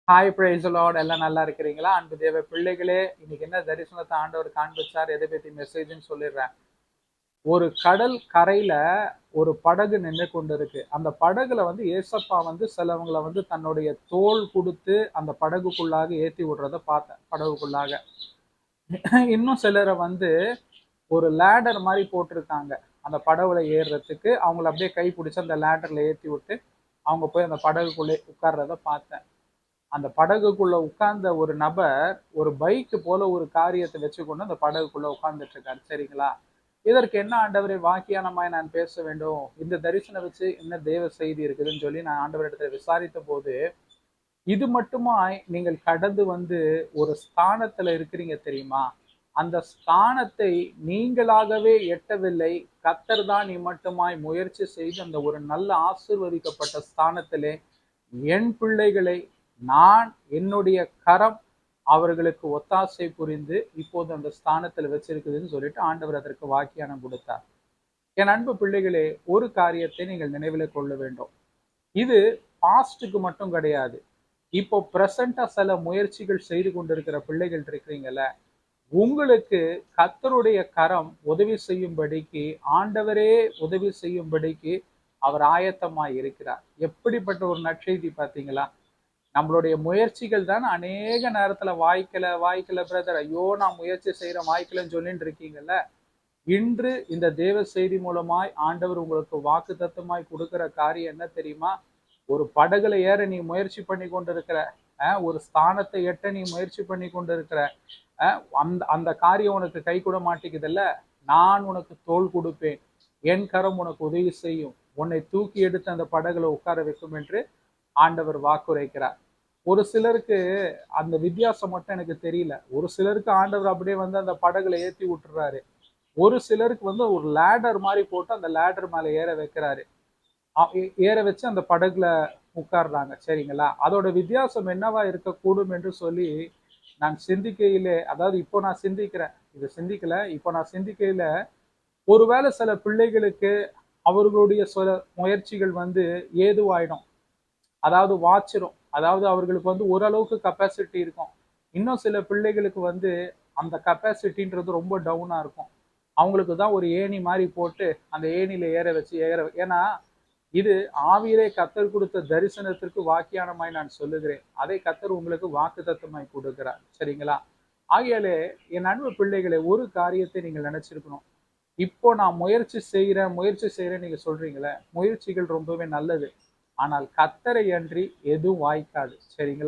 Hi price Lord, எல்லாம் நல்லா இருக்கிறீங்களா? அன்பு தேவ பிள்ளைகளே, இன்னைக்கு என்ன தரிசனத்தை ஆண்டவர் காண்பிச்சார், எதை பத்தி மெசேஜ்னு சொல்லிடுறேன். ஒரு கடல் கரையில ஒரு படகு நின்று கொண்டு இருக்கு. அந்த படகுல ஏசப்பா சிலவங்களை தன்னுடைய தோள் கொடுத்து அந்த படகுக்குள்ளாக ஏத்தி விடுறத பார்த்தேன். படகுக்குள்ளாக இன்னும் சிலரை ஒரு லேடர் மாதிரி போட்டிருக்காங்க. அந்த படகுல ஏறுறதுக்கு அவங்கள அப்படியே கை பிடிச்சி அந்த லேடர்ல ஏத்தி விட்டு அவங்க போய் அந்த படகுக்குள்ளே உட்கார்றத பார்த்தேன். அந்த படகுக்குள்ள உட்கார்ந்த ஒரு நபர் ஒரு பைக்கு போல ஒரு காரியத்தை வச்சுக்கொண்டு அந்த படகுக்குள்ள உட்கார்ந்துட்டு இருக்காரு. சரிங்களா? இதற்கு என்ன ஆண்டவரை வாக்கியானமாய் நான் பேச வேண்டும், இந்த தரிசனம் வச்சு என்ன தேவ செய்தி இருக்குதுன்னு சொல்லி நான் ஆண்டவரிடத்துல விசாரித்த போது, இது மட்டுமாய் நீங்கள் கடந்து ஒரு ஸ்தானத்துல இருக்கிறீங்க தெரியுமா? அந்த ஸ்தானத்தை நீங்களாகவே எட்டவில்லை, கர்த்தர் தான் மட்டுமாய் முயற்சி செய்து அந்த ஒரு நல்ல ஆசீர்வதிக்கப்பட்ட ஸ்தானத்திலே என் பிள்ளைகளை நான் என்னுடைய கரம் அவர்களுக்கு ஒத்தாசை புரிந்து இப்போது அந்த ஸ்தானத்தில் வச்சிருக்குதுன்னு சொல்லிட்டு ஆண்டவர் அதற்கு வாக்கியானம் கொடுத்தார். என் அன்பு பிள்ளைகளே, ஒரு காரியத்தை நீங்கள் நினைவில் கொள்ள வேண்டும். இது பாஸ்டுக்கு மட்டும் கிடையாது. இப்போ பிரசண்டா சில முயற்சிகள் செய்து கொண்டிருக்கிற பிள்ளைகள் இருக்கிறீங்கல்ல, உங்களுக்கு கர்த்தருடைய கரம் உதவி செய்யும்படிக்கு, ஆண்டவரே உதவி செய்யும்படிக்கு அவர் ஆயத்தமாய் இருக்கிறார். எப்படிப்பட்ட ஒரு நற்செய்தி பார்த்தீங்களா? நம்மளுடைய முயற்சிகள் தான் அநேக நேரத்துல வாய்க்கல பிரதர், ஐயோ நான் முயற்சி செய்யற வாய்க்கலன்னு சொல்லிட்டு இருக்கீங்கல்ல. இன்று இந்த தேவ செய்தி மூலமாய் ஆண்டவர் உங்களுக்கு வாக்கு தத்துவமாய் கொடுக்கிற காரியம் என்ன தெரியுமா? ஒரு படகுல ஏற நீ முயற்சி பண்ணி கொண்டிருக்கிற, ஒரு ஸ்தானத்தை எட்ட நீ முயற்சி பண்ணி கொண்டிருக்கிற, அந்த அந்த காரியம் உனக்கு கை கூட மாட்டேங்குதுல்ல. நான் உனக்கு தோள் கொடுப்பேன், என் கரம் உனக்கு உதவி செய்யும், உன்னை தூக்கி எடுத்து அந்த படகுல உட்கார வைக்கும் என்று ஆண்டவர் வாக்குரைக்கிறார். ஒரு சிலருக்கு அந்த வித்தியாசம் மட்டும் எனக்கு தெரியல. ஒரு சிலருக்கு ஆண்டவர் அப்படியே அந்த படகுல ஏத்தி விட்டுறாரு. ஒரு சிலருக்கு ஒரு லேடர் மாதிரி போட்டு அந்த லேடர் மேல ஏற வைக்கிறாரு. ஏற வச்சு அந்த படகுல உட்கார்றாங்க. சரிங்களா? அதோட வித்தியாசம் என்னவா இருக்கக்கூடும் என்று சொல்லி நான் சிந்திக்கையிலே, அதாவது இப்போ நான் சிந்திக்கிறேன், இது சிந்திக்கல, இப்போ நான் சிந்திக்கையில ஒருவேளை சில பிள்ளைகளுக்கு அவர்களுடைய சில முயற்சிகள் ஏதுவாயிடும். அதாவது வாச்சிரும். அதாவது அவர்களுக்கு ஓரளவுக்கு கெப்பாசிட்டி இருக்கும். இன்னும் சில பிள்ளைகளுக்கு அந்த கெப்பாசிட்டின்றது ரொம்ப டவுனா இருக்கும். அவங்களுக்கு தான் ஒரு ஏணி மாதிரி போட்டு அந்த ஏணியில ஏற வச்சு ஏன்னா இது ஆவியிலே கர்த்தர் கொடுத்த தரிசனத்திற்கு வாக்கியானமாய் நான் சொல்லுகிறேன். அதை கர்த்தர் உங்களுக்கு வாக்கு தத்தமாய் கொடுக்கிறார். சரிங்களா? ஆகையாலே என் அன்பு பிள்ளைகளை, ஒரு காரியத்தை நீங்கள் நினைச்சிருக்கணும். இப்போ நான் முயற்சி செய்யறேன் நீங்க சொல்றீங்களே, முயற்சிகள் ரொம்பவே நல்லது. ஆனால் கர்த்தரை அன்றி எதுவும் வாய்க்காது. சரிங்களா?